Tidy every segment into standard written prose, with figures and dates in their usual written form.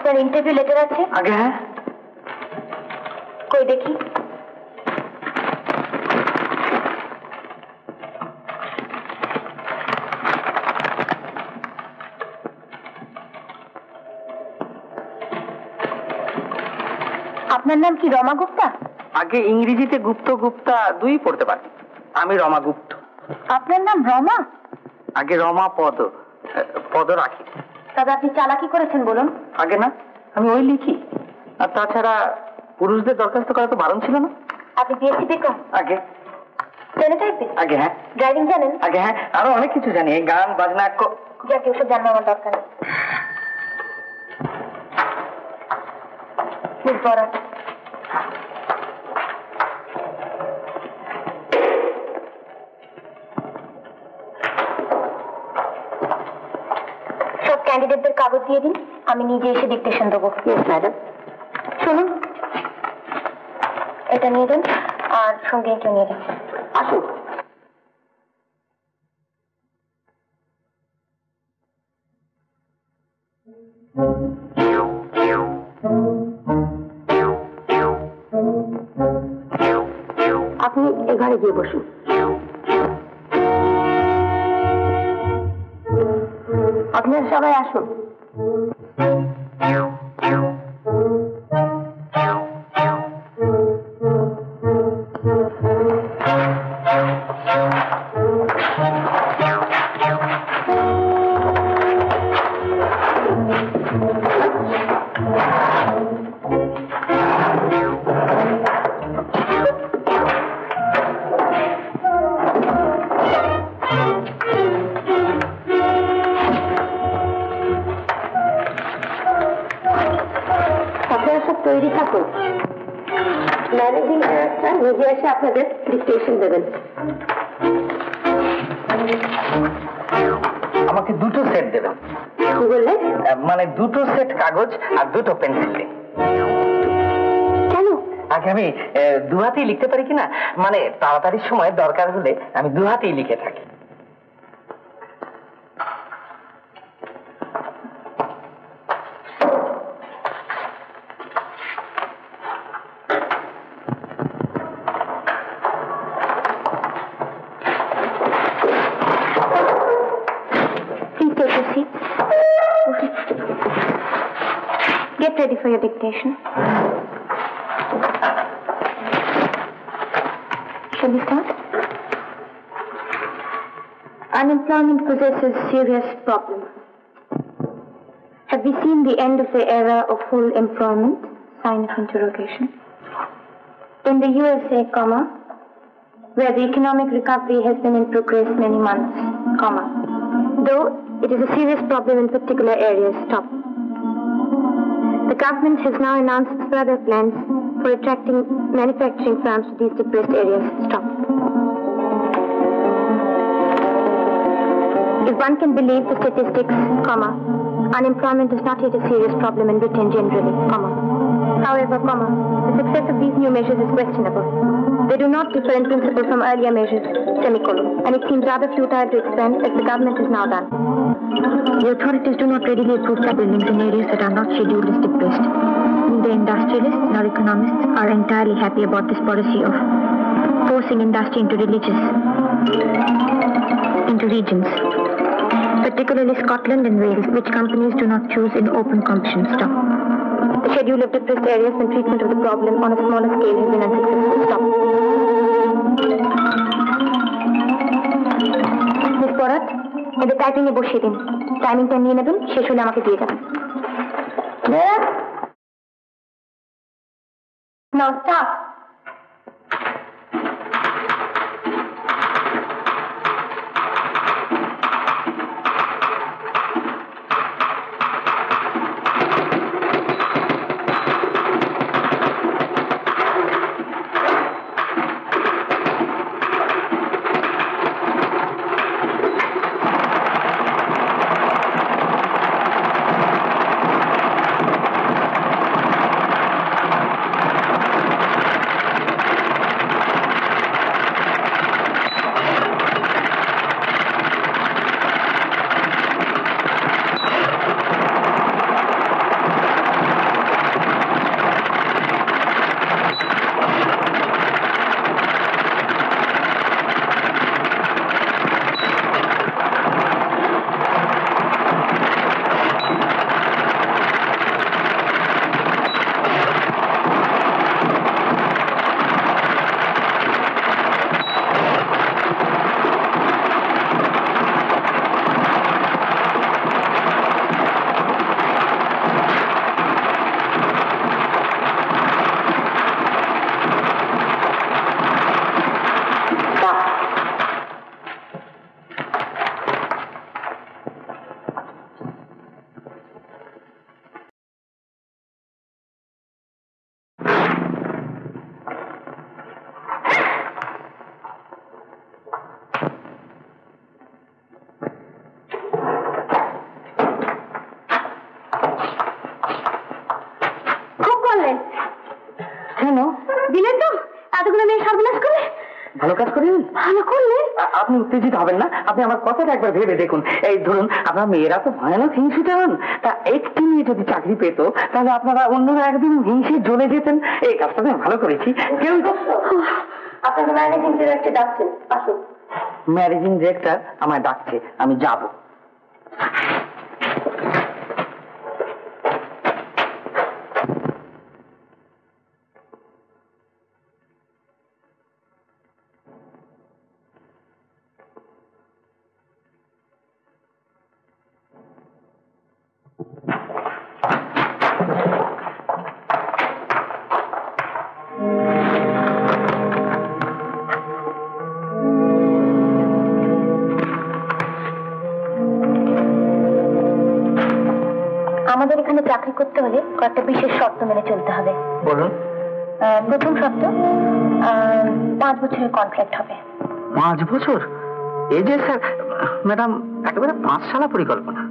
আপনার interview letter আছে? আগে হ্যাঁ। কই দেখি। আপনার নাম কি রমা গুপ্তা? আগে ইংরেজিতে গুপ্ত গুপ্তা দুই পড়তে পারি। আমি রমা গুপ্ত। আপনার নাম রমা? আগে রমা পদ, পদ রাখি। তবে আপনি চালাকি করেছেন বলুন। আগে না, আমি ওই লিখি। আর তাছাড়া পুরুষদের দরখাস্ত করা তো বারণ ছিল না। আপনি বিএসসি বিকম? আগে। স্টেনোটাইপিস্ট? আগে হ্যাঁ। ড্রাইভিং জানেন? আগে হ্যাঁ, আরো অনেক কিছু জানি, গান বাজনা। যাকে ওসব জানার আমার দরকার নেই। প্লিজ বড়। সব ক্যান্ডিডেটদের কাগজ দিয়ে দিন, আমি নিজে এসে ডিকটেশন দেবো। Yes madam. শুনুন, এটা নিয়ে যান আর সঙ্গে এটা নিয়ে যান। আসুন। আপনি এই ঘরে গিয়ে বসুন। আপনারা সবাই আসুন। তৈরি থাকুন, ম্যানেজিং ডাইরেক্টর নিজে এসে আপনাদের ডিকটেশন দেবেন। আমাকে দুটো সেট দেবেন। কি বললে? মানে দুটো সেট কাগজ আর দুটো পেন্সিল। কেন? আগে আমি দু হাতেই লিখতে পারি কিনা, মানে তাড়াতাড়ি সময় দরকার হলে আমি দু হাতেই লিখে থাকি। Get ready for your dictation. Shall we start? Unemployment possesses serious problem. Have we seen the end of the era of full employment? Sign of interrogation. In the USA, comma, where the economic recovery has been in progress many months, comma, though it is a serious problem in particular areas, stop. The government has now announced further plans for attracting manufacturing firms to these depressed areas. Stop. If one can believe the statistics, comma, unemployment is not yet a serious problem in Britain generally, comma. However, comma, the success of these new measures is questionable. They do not differ in principle from earlier measures, semicolon, and it seems rather futile to expand as the government has now done. The authorities do not readily approve buildings in areas that are not scheduled as depressed. Neither industrialists nor economists are entirely happy about this policy of forcing industry into regions, particularly Scotland and Wales, which companies do not choose in open competition. Stop. The schedule of depressed areas and treatment of the problem on a smaller scale has been unsuccessful. Stop. Miss Porat, এদের typing এ বসিয়ে দিন। টাইমিংটা নিয়ে নেবেন, শেষ হলে আমাকে দিয়ে যাবেন। Now start. কাজ করিলেন? ভালো করলে? আপনি উত্তেজিত হবেন না, আপনি আমার কথাটা একবার ভেবে দেখুন। এই ধরুন, আপনার মেয়েরা তো ভয়ানক হিংসিত হন, তা একটি মেয়ে যদি চাকরি পেত তাহলে আপনারা অন্যরা একদিন হিংসে জ্বলে যেতেন। এই কাজটা আমি ভালো করেছি। কেউ আপনাকে ম্যানেজিং ডিরেক্টর ডাকছেন, আসুন। ম্যানেজিং ডিরেক্টর আমায় ডাকছে, আমি যাব। আমাদের এখানে চাকরি করতে হলে কয়েকটা বিশেষ শর্ত মেনে চলতে হবে। বলুন। প্রথম শর্ত, 5 বছরের কন্ট্রাক্ট হবে। 5 বছর? এই যে স্যার, ম্যাডাম, একেবারে 5 সালা পরিকল্পনা।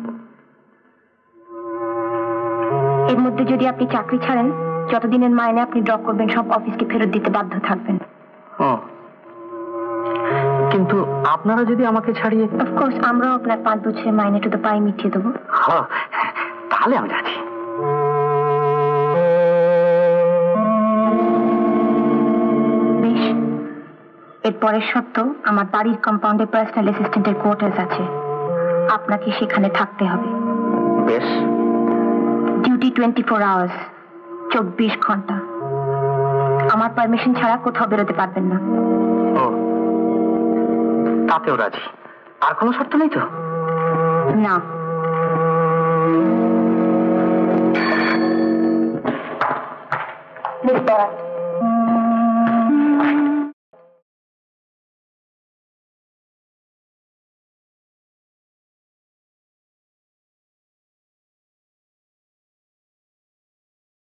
এর মধ্যে যদি আপনি চাকরি ছাড়েন, যতদিনের মাইনে আপনি ড্রপ করবেন সব অফিসকে ফেরত দিতে বাধ্য থাকবেন। কিন্তু আপনারা যদি আমাকে ছাড়িয়ে... অফকোর্স আমরাও আপনার 5 বছরের মাইনে তো পাই মিটিয়ে দেবো। তাহলে আমি রাজি। বেশ, এর পরের শর্ত, আমার বাড়ির কম্পাউন্ডে পার্সোনাল অ্যাসিস্ট্যান্টের কোয়ার্টার্স আছে, আপনাকে সেখানে থাকতে হবে। বেশ। ডিউটি 24 আওয়ার্স, 24 ঘন্টা। আমার পারমিশন ছাড়া কোথাও বেরোতে পারবেন না। তাতেও রাজি। আর কোনো শর্ত নেই তো? না। মিস বরাত,